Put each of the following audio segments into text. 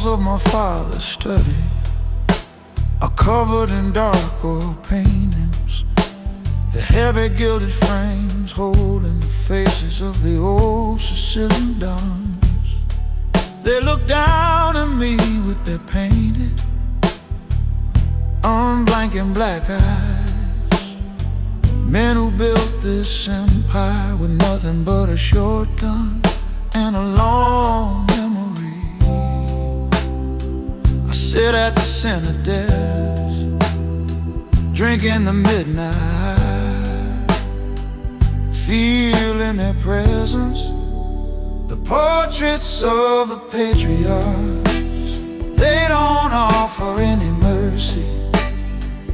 Of my father's study are covered in dark oil paintings, the heavy gilded frames holding the faces of the old Sicilian dons. They look down at me with their painted, unblinking black eyes. Men who built this empire with nothing but a shotgun and a long memory. Sit at the center desk, drinking the midnight, feeling their presence. The portraits of the patriarchs, they don't offer any mercy.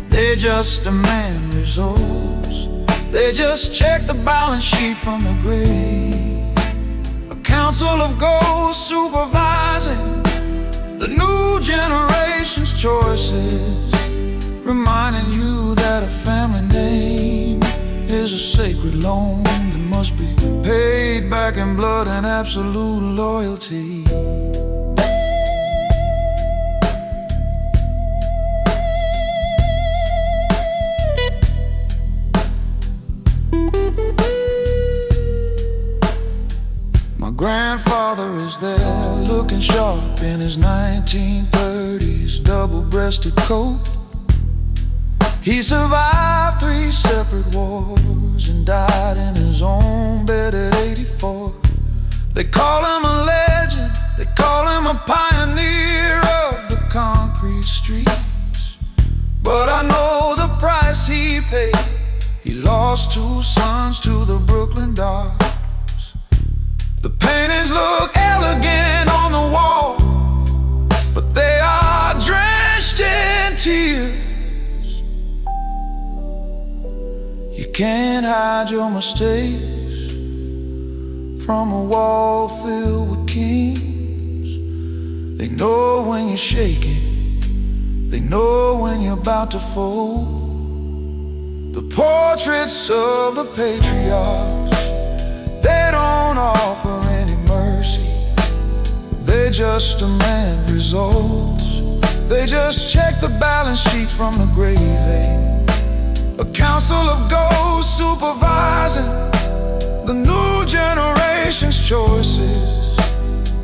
They just demand results. They just check the balance sheet from the grave. A council of ghosts supervising the new generation's choices, reminding you that a family name is a sacred loan that must be paid back in blood and absolute loyalty. My grandfather is there, looking sharp in his 1930s double-breasted coat. He survived 3 separate wars and died in his own bed at 84. They call him a legend, they call him a pioneer of the concrete streets. But I know the price he paid. He lost 2 sons to the Brooklyn Docks. The paintings look elegant on the wall, but they are drenched in tears. You can't hide your mistakes from a wall filled with kings. They know when you're shaking, they know when you're about to fold. The portraits of the patriarchs, they don't offer any mercy. They just demand results. They just check the balance sheet from the grave. A council of ghosts supervising the new generation's choices,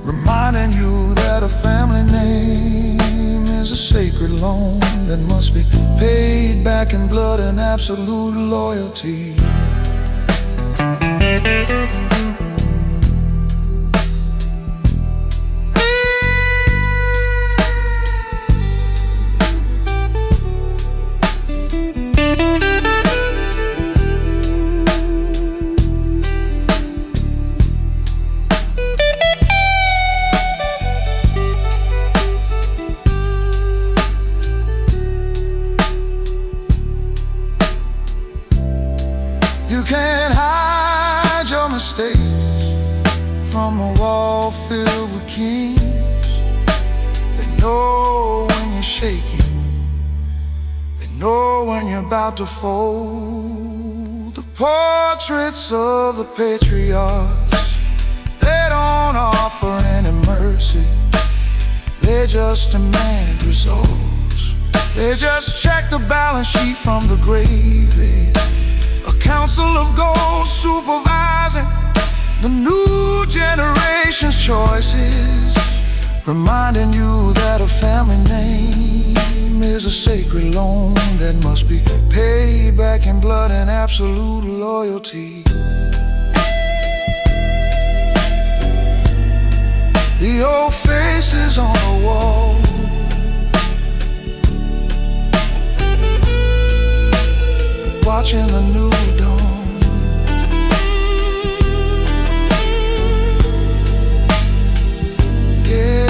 reminding you that a family name is a sacred loan that must be paid back in blood and absolute loyalty. You can't hide your mistakes from a wall filled with kings. They know when you're shaking, they know when you're about to fold. The portraits of the patriarchs, they don't offer any mercy. They just demand results. They just check the balance sheet from the grave. A council of ghosts supervising the new generation's choices, reminding you that a family name is a sacred loan that must be paid back in blood and absolute loyalty. The old faces on the wall, watching the new dawn. Yeah.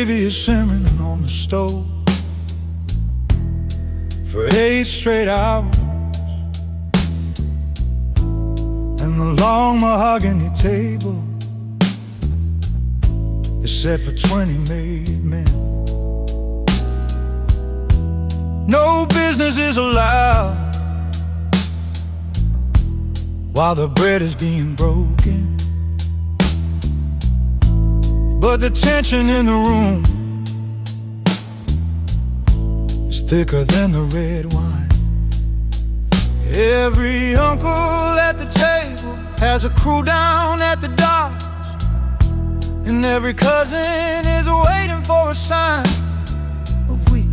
gravy is simmering on the stove for 8 straight hours, and the long mahogany table is set for 20 made men. No business is allowed while the bread is being broken, but the tension in the room is thicker than the red wine. Every uncle at the table has a crew down at the docks, and every cousin is waiting for a sign of weakness.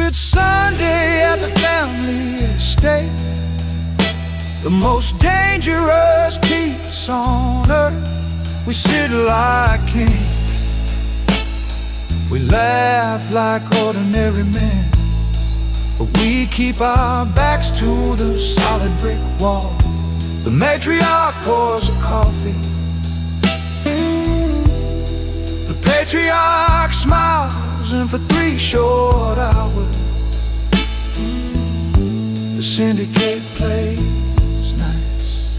It's Sunday at the family estate, the most dangerous piece on earth. We sit like kings, we laugh like ordinary men, but we keep our backs to the solid brick wall. The matriarch pours the coffee, the patriarch smiles, and for 3 short hours the syndicate plays nice.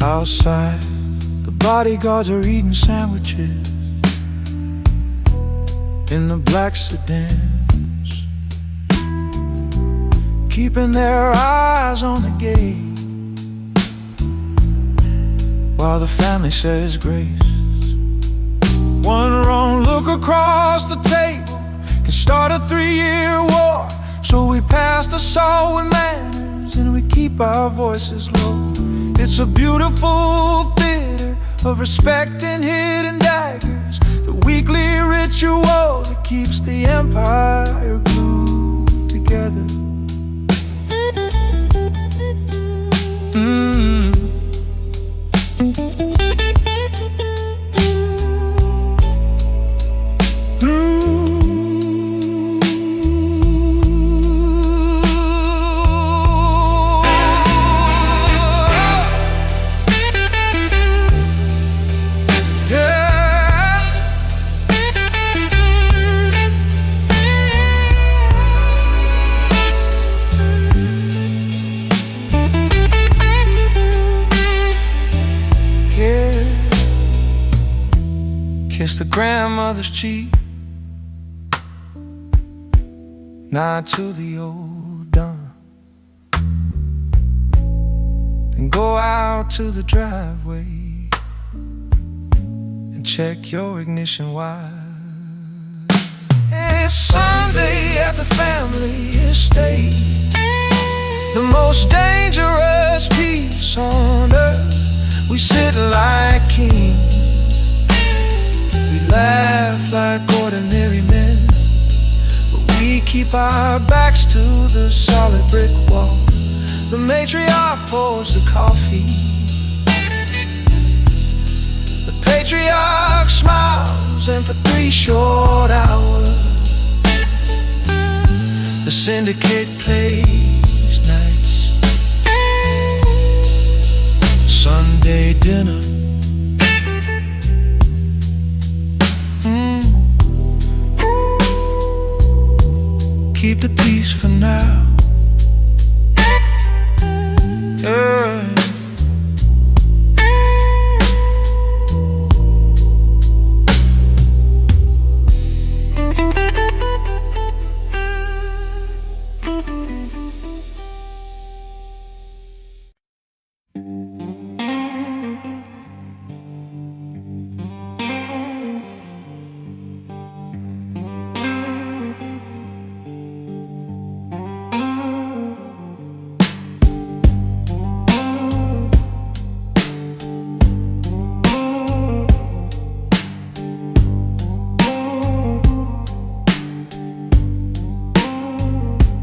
Outside, the bodyguards are eating sandwiches in the black sedans, keeping their eyes on the gate while the family says grace. One wrong look across the table can start a 3-year war, so we pass the salt with manners and we keep our voices low. It's a beautiful theater of respect and hidden daggers, the weekly ritual that keeps the empire glued together. Kiss the grandmother's cheek, nod to the old dawn, then go out to the driveway and check your ignition wire. It's Sunday at the family estate, the most dangerous piece on earth. We sit like kings, we laugh like ordinary men, but we keep our backs to the solid brick wall. The matriarch pours the coffee, the patriarch smiles, and for 3 short hours the syndicate plays nice. Sunday dinner, keep the peace for now.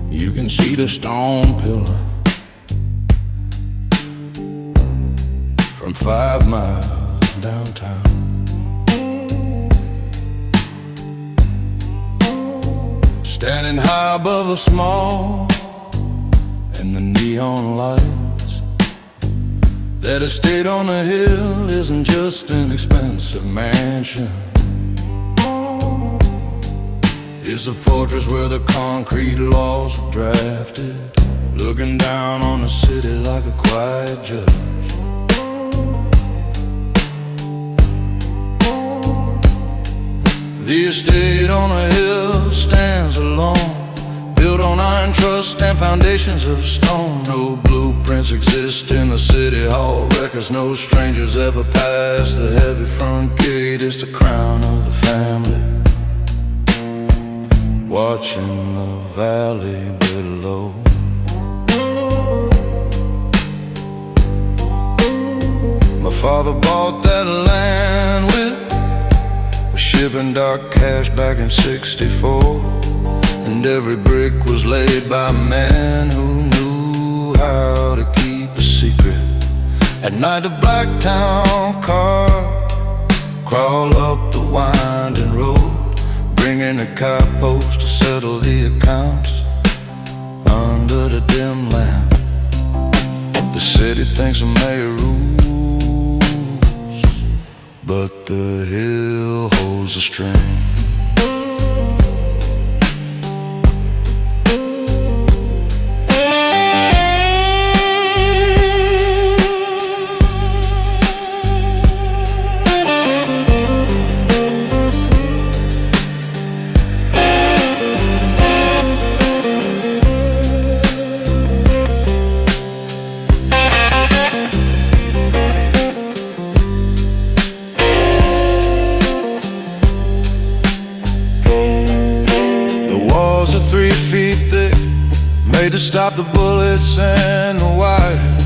You can see the stone pillar from 5 miles downtown. Standing high above a small the neon lights. That estate on the hill isn't just an expensive mansion. It's a fortress where the concrete laws are drafted, looking down on the city like a quiet judge. The estate on a hill stands alone, built on iron trust and foundations of stone. No blueprints exist in the city hall records. No strangers ever pass the heavy front gate. It's the crown of the family, watching the valley below. My father bought that land with shipping dark cash back in '64, and every brick was laid by men who knew how to keep a secret. At night the Blacktown car crawl up the winding road, bringing a cop post to settle the accounts under the dim lamp. The city thinks the mayor rules, but the hill holds the string. To stop the bullets and the wires,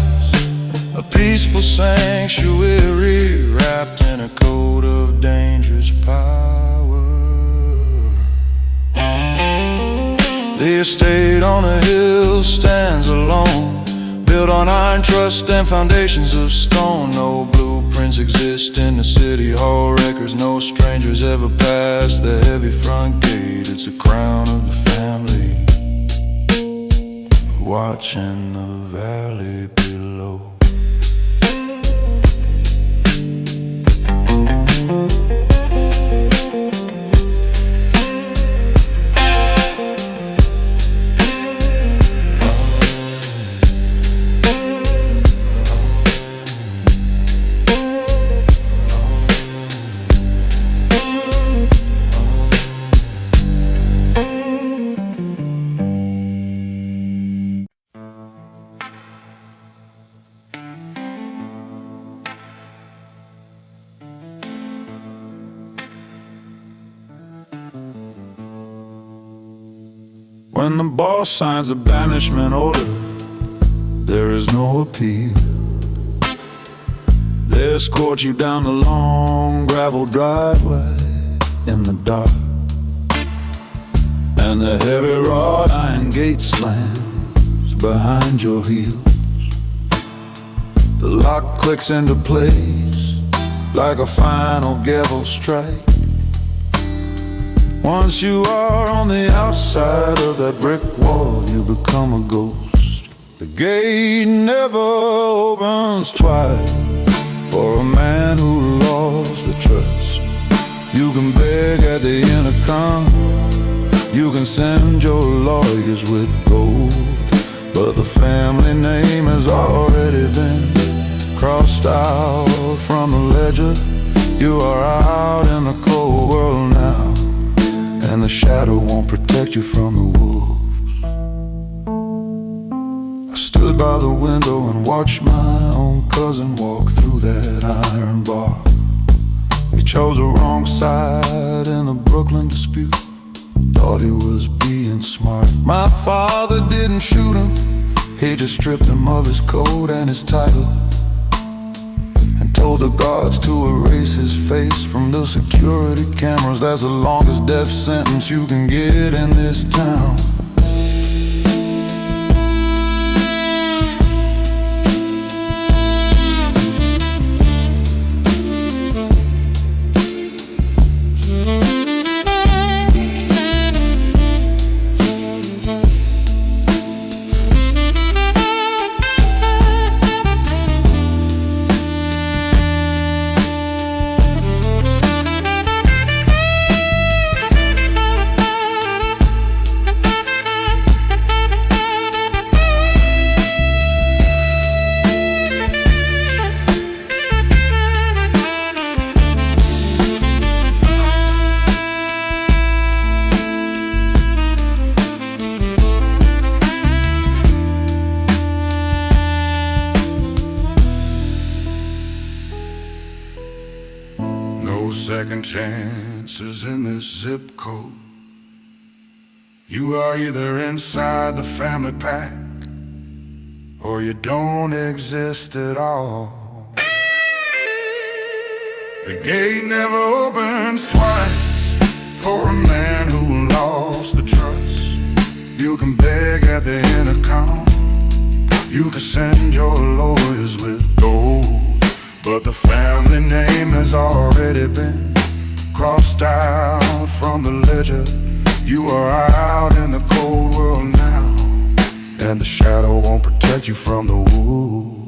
a peaceful sanctuary wrapped in a coat of dangerous power. The estate on a hill stands alone, built on iron trust and foundations of stone. No blueprints exist in the city hall records. No strangers ever pass the heavy front gate. It's a crown of the family, watching the valley below. When the boss signs a banishment order, there is no appeal. They escort you down the long gravel driveway in the dark, and the heavy wrought iron gate slams behind your heels. The lock clicks into place like a final gavel strike. Once you are on the outside of that brick wall, you become a ghost. The gate never opens twice for a man who lost the trust. You can beg at the intercom, you can send your lawyers with gold, but the family name has already been crossed out from the ledger. You are out in the cold world now, and the shadow won't protect you from the wolves. I stood by the window and watched my own cousin walk through that iron bar. He chose the wrong side in the Brooklyn dispute, thought he was being smart. My father didn't shoot him, he just stripped him of his coat and his title, and told the guards to erase his face from the security cameras. That's the longest death sentence you can get in this town. second chances in this zip code. You are either inside the family pack, or you don't exist at all. The gate never opens twice for a man who lost the trust. You can beg at the intercom, you can send your lawyers with gold, but the family name has already been crossed out from the ledger. You are out in the cold world now, and the shadow won't protect you from the wolves.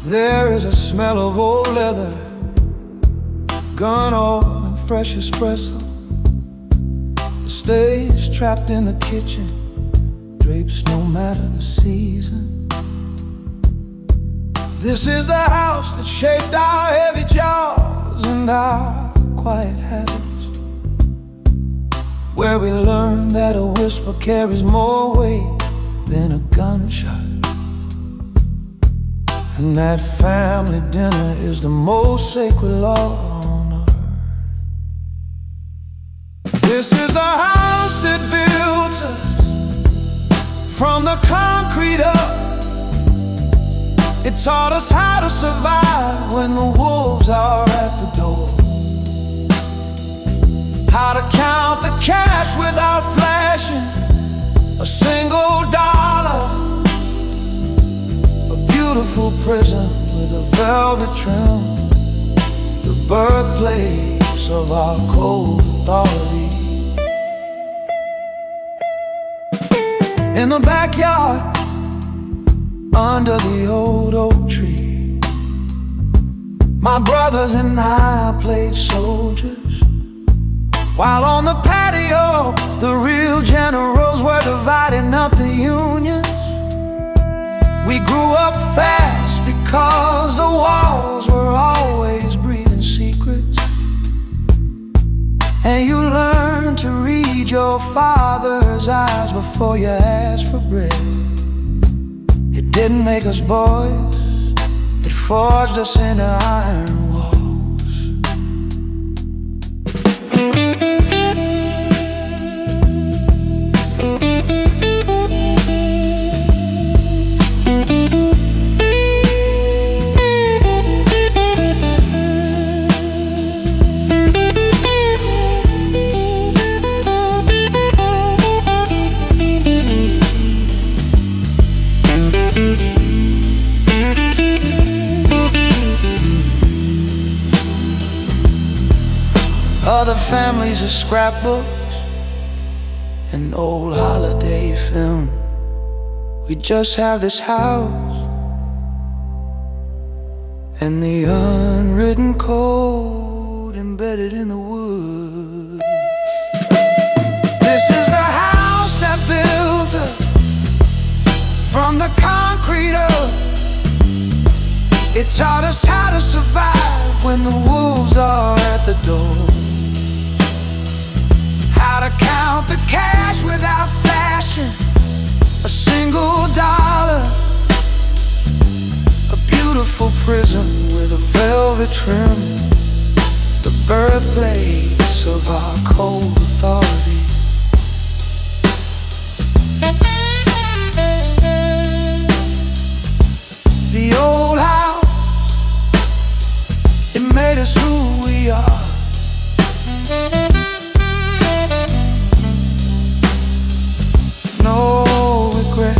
There is a smell of old leather, gun oil and fresh espresso. The stage trapped in the kitchen, drapes no matter the season. This is the house that shaped our heavy jaws and our quiet habits, where we learned that a whisper carries more weight than a gunshot, and that family dinner is the most sacred law on earth. This is a house that built us from the concrete up. It taught us how to survive when the wolves are at the door, how to count the cash without flashing a single dollar. Beautiful prison with a velvet trim, the birthplace of our cold authority. In the backyard, under the old oak tree, my brothers and I played soldiers, while on the patio the real generals were dividing up the Union. We grew up fast because the walls were always breathing secrets, and you learned to read your father's eyes before you asked for bread. It didn't make us boys, it forged us into iron walls. Other families are scrapbooks and old holiday film. We just have this house and the unwritten code embedded in the wood. This is the house that built us from the concrete up. It taught us how to survive when the wolves are at the door, how to count the cash without flashing a single dollar, a beautiful prison with a velvet trim, the birthplace of our cold authority. The old house, it made us who we are. No regret.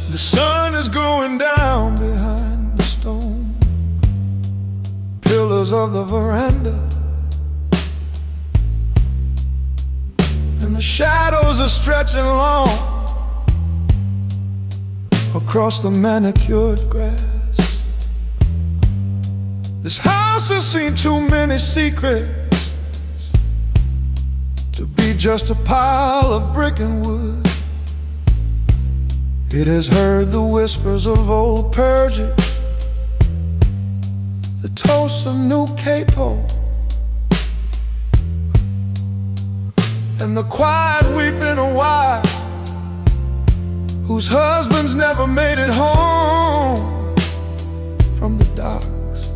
The sun is going down behind the stone pillars of the veranda, and the shadows are stretching long across the manicured grass. This house has seen too many secrets to be just a pile of brick and wood. It has heard the whispers of old purges, the toasts of new capo, and the quiet weeping of wives whose husbands never made it home from the docks.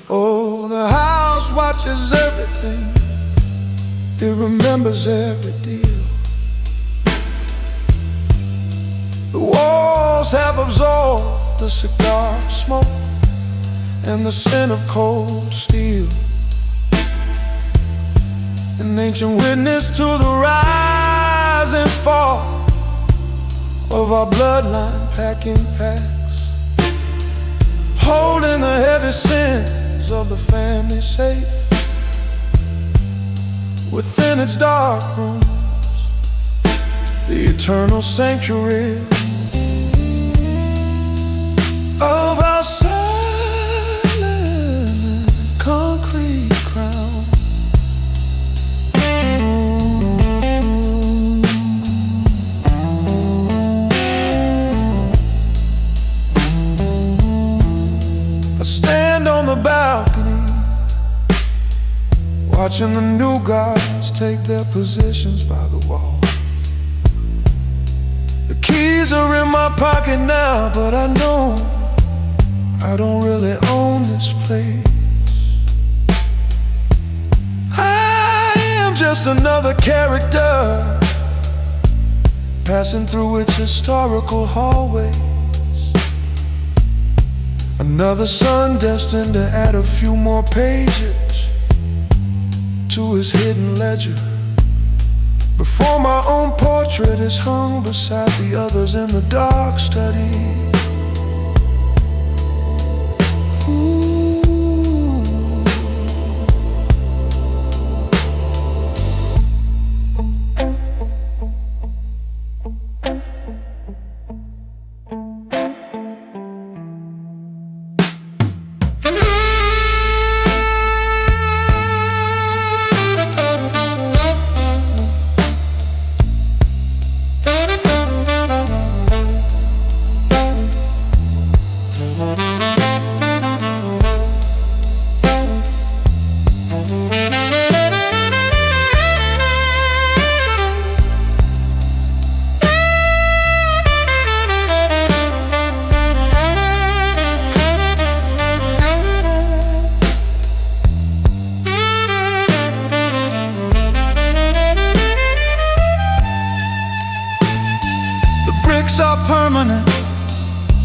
Oh, the house watches everything, it remembers every deal. The walls have absorbed the cigar smoke and the scent of cold steel, an ancient witness to the rise and fall of our bloodline packing packs, holding the heavy sins of the family safe within its dark rooms, the eternal sanctuary of our silent concrete crown. I stand on the balcony, watching the new guards take their positions by the wall. The keys are in my pocket now, but I know I don't really own this place. I am just another character passing through its historical hallways, another son destined to add a few more pages to his hidden ledger, before my own portrait is hung beside the others in the dark study.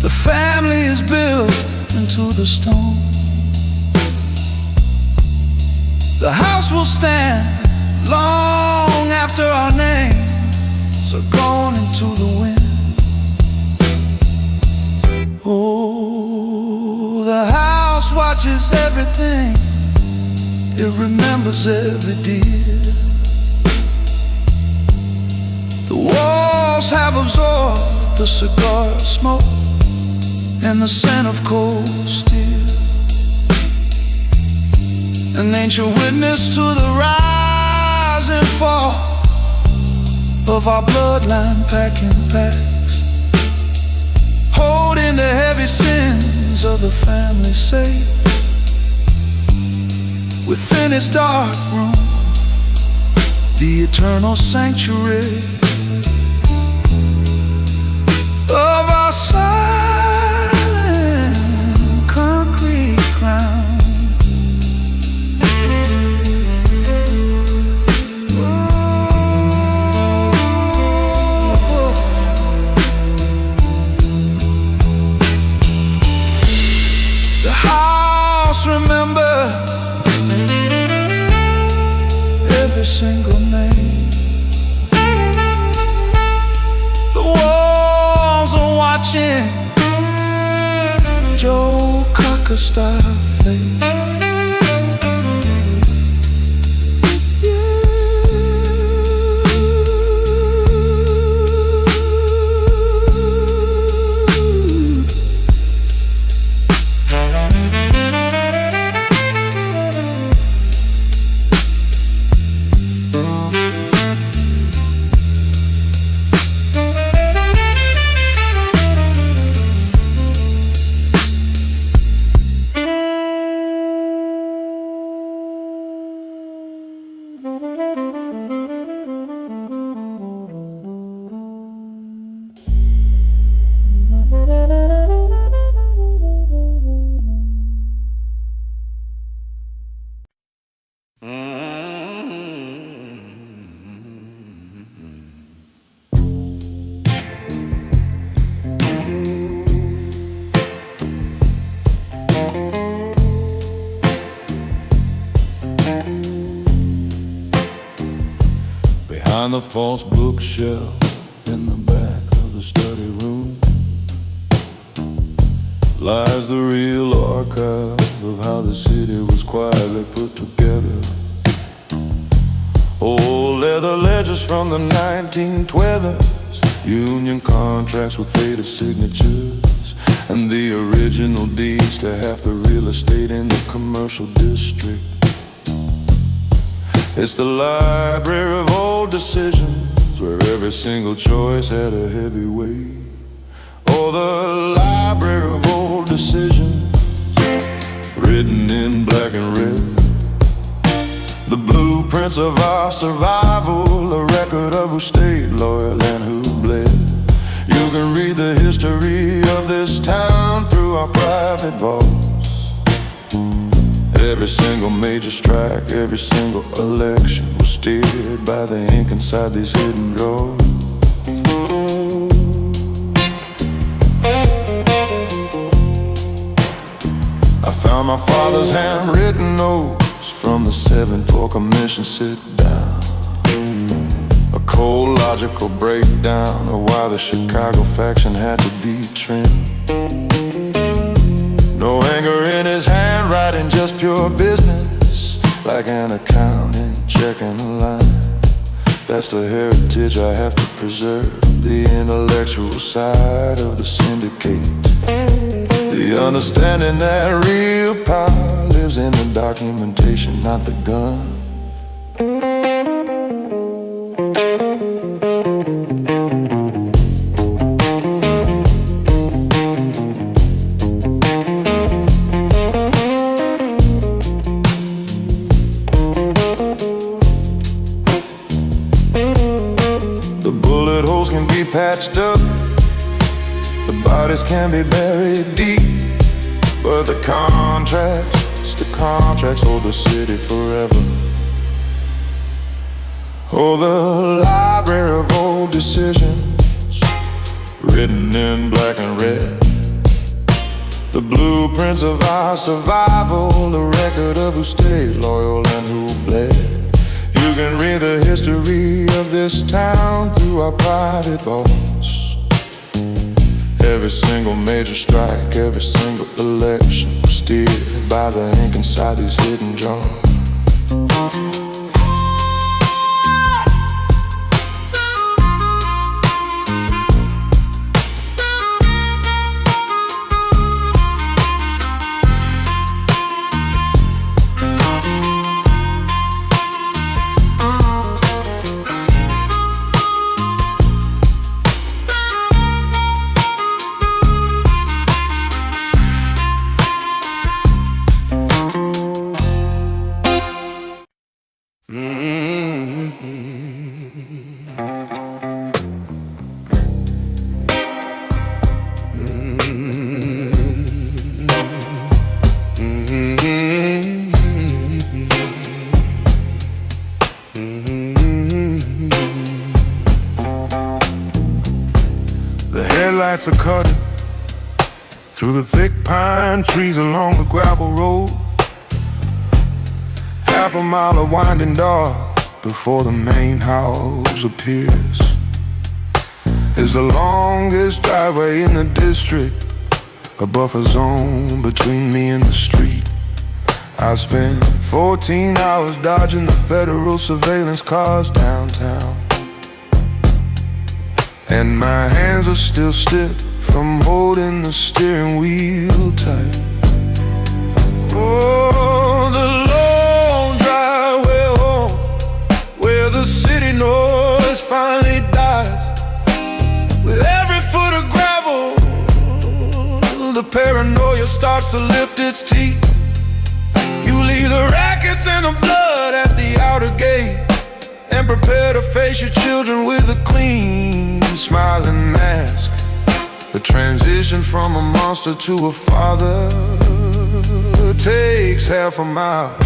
The family is built into the stone. The house will stand long after our names are gone into the wind. Oh, the house watches everything, it remembers every deal. The walls have absorbed the cigar smoke and the scent of cold steel, an ancient witness to the rise and fall of our bloodline packing packs, holding the heavy sins of the family safe within its dark room, the eternal sanctuary of our silent concrete crown. The house remember every single name. The walls are watching Joe Cocker style fade. Behind the false bookshelf in the back of the study room lies the real archive of how the city was quietly put together. Old leather ledgers from the 1920s, union contracts with faded signatures, and the original deeds to half the real estate in the commercial district. It's the library of old decisions, where every single choice had a heavy weight. Oh, the library of old decisions, written in black and red. The blueprints of our survival, a record of who stayed loyal and who bled. You can read the history of this town through our private vaults. Every single major strike, every single election was steered by the ink inside these hidden drawers. I found my father's handwritten notes from the 7-4 commission sit down, a cold logical breakdown of why the Chicago faction had to be trimmed. No anger in his handwriting, just pure business, like an accountant checking a line. That's the heritage I have to preserve, the intellectual side of the syndicate, the understanding that real power lives in the documentation, not the gun. Patched up, the bodies can be buried deep, but the contracts hold the city forever. Oh, the library of old decisions, written in black and red. The blueprints of our survival, the record of who stayed loyal and who bled. You can read the history of this town through our private vaults. Every single major strike, every single election was steered by the ink inside these hidden jars. Headlights are cutting through the thick pine trees along the gravel road. Half a mile of winding dark before the main house appears. It's the longest driveway in the district, a buffer zone between me and the street. I spent 14 hours dodging the federal surveillance cars downtown, and my hands are still stiff from holding the steering wheel tight. Oh, the long driveway home, where the city noise finally dies. With every foot of gravel, the paranoia starts to lift its teeth. You leave the rackets and the blood at the outer gate, and prepare to face your children with a clean, smiling mask. The transition from a monster to a father takes half a mile.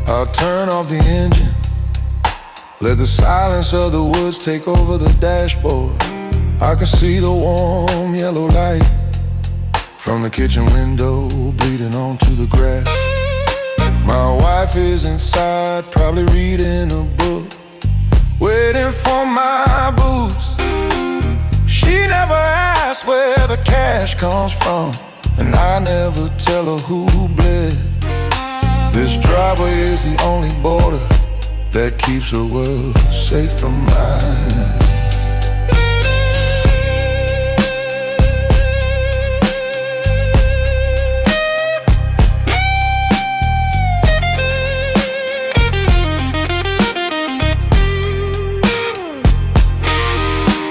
I'll turn off the engine, let the silence of the woods take over the dashboard. I can see the warm yellow light from the kitchen window bleeding onto the grass. My wife is inside, probably reading a book, waiting for my boots. She never asks where the cash comes from, and I never tell her who bled. This driveway is the only border that keeps her world safe from mine.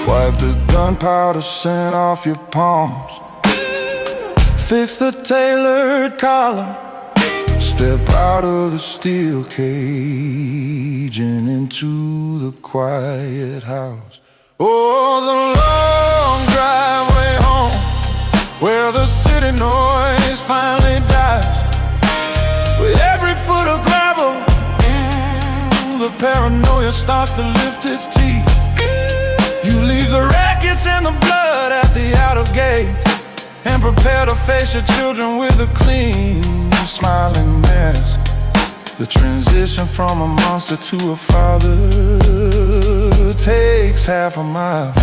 Wipe the gunpowder scent off your palms, fix the tailored collar, step out of the steel cage and into the quiet house. Oh, the long driveway home, where the city noise finally dies. With every foot of gravel, the paranoia starts to lift its teeth. You leave the rackets and the blood at the outer gate, and prepare to face your children with a clean, smiling mask. The transition from a monster to a father takes half a mile.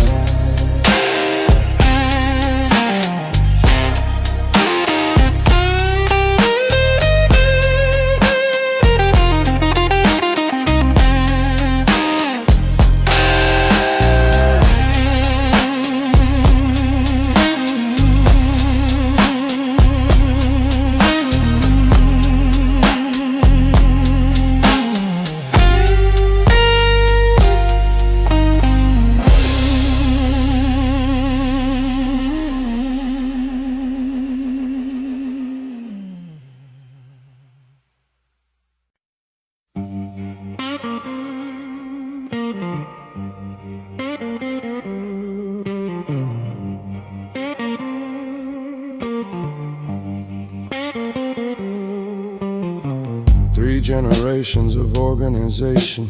Three generations of organization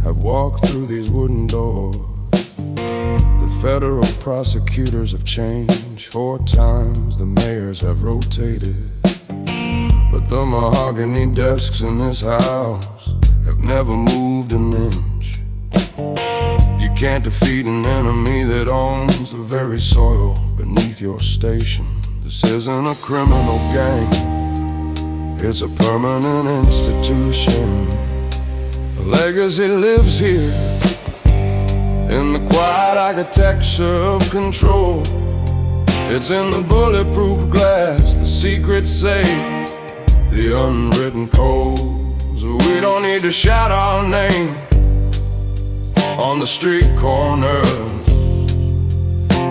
have walked through these wooden doors. The federal prosecutors have changed 4 times, the mayors have rotated, but the mahogany desks in this house have never moved an inch. You can't defeat an enemy that owns the very soil beneath your station. This isn't a criminal gang, it's a permanent institution. A legacy lives here in the quiet architecture of control. It's in the bulletproof glass, the secret safe, the unwritten codes. We don't need to shout our name on the street corners,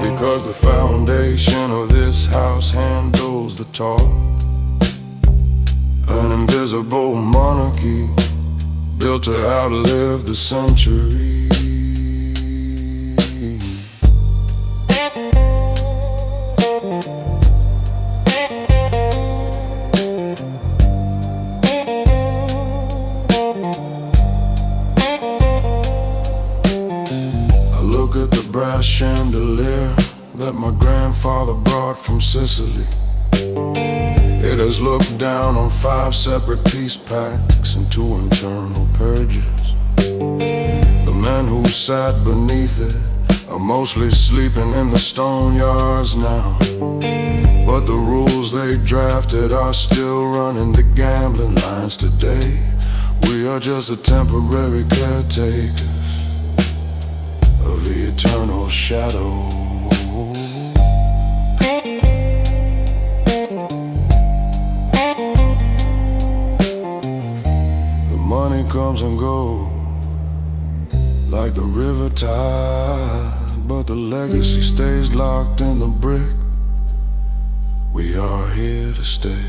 because the foundation of this house handles the talk. An invisible monarchy built to outlive the centuries. I look at the brass chandelier that my grandfather brought from Sicily. It has looked down on 5 separate peace pacts and 2 internal purges. The men who sat beneath it are mostly sleeping in the stone yards now, but the rules they drafted are still running the gambling lines today. We are just the temporary caretakers of the eternal shadow. Money comes and goes like the river tide, but the legacy stays locked in the brick. We are here to stay.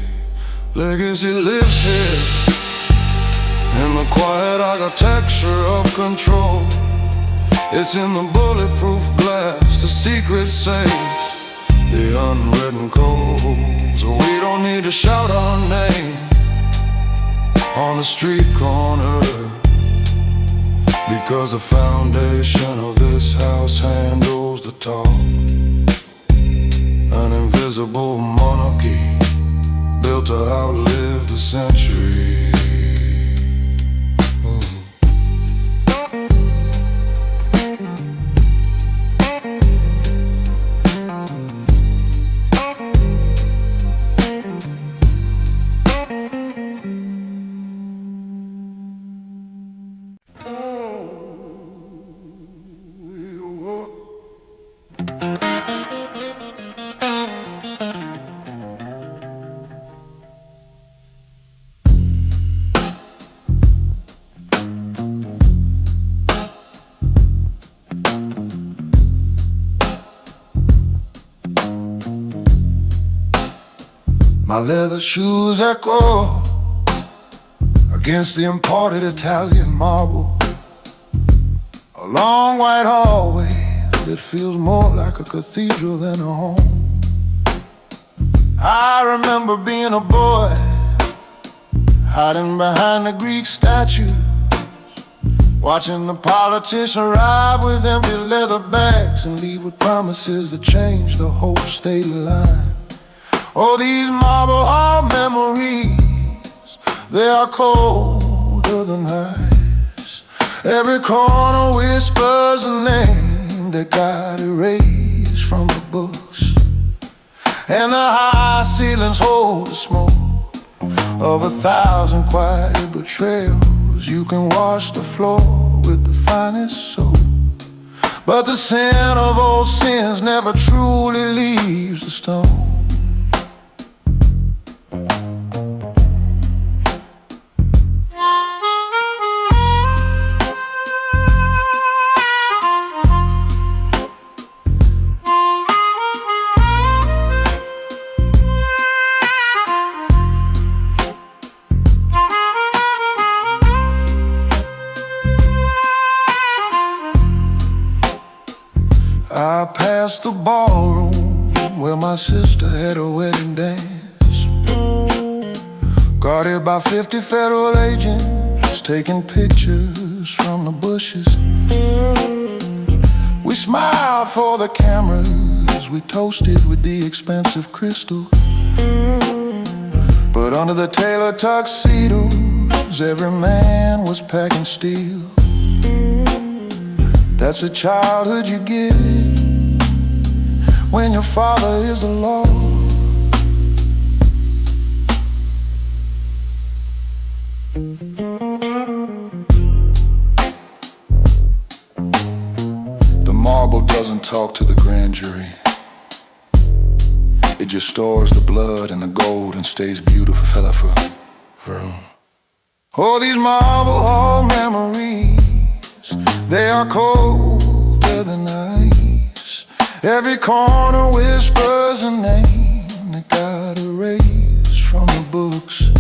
Legacy lives here in the quiet architecture of control. It's in the bulletproof glass, the secret safes, the unwritten codes. We don't need to shout our name on the street corner, because the foundation of this house handles the talk. An invisible monarchy built to outlive the centuries. My leather shoes echo against the imported Italian marble. A long white hallway that feels more like a cathedral than a home. I remember being a boy, hiding behind the Greek statues, watching the politicians arrive with empty leather bags and leave with promises that change the whole state line. Oh, these marble hall memories, they are colder than ice. Every corner whispers a name that got erased from the books, and the high ceilings hold the smoke of 1,000 quiet betrayals. You can wash the floor with the finest soap, but the sin of old sins never truly leaves the stone. I passed the ballroom where my sister had a wedding dance, guarded by 50 federal agents taking pictures pictures from the bushes. We smiled for the cameras, we toasted with the expensive crystal. But under the tailored tuxedos, every man was packing steel. That's the childhood you get when your father is the law. The marble doesn't talk to the grand jury. It just stores the blood and the gold and stays beautiful fella for Oh, these marble hall memories, they are colder than ice. Every corner whispers a name that got erased from the books.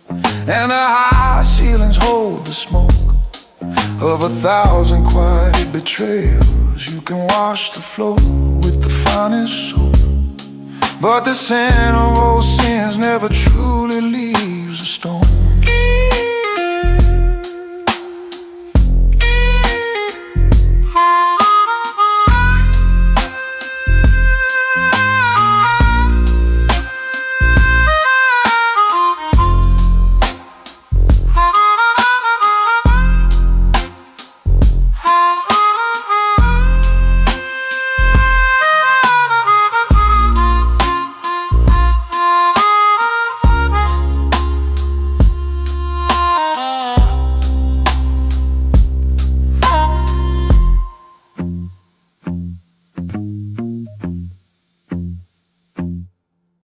And the high ceilings hold the smoke of 1,000 quiet betrayals. You can wash the floor with the finest soap, but the sin of old sins never truly leaves a stone.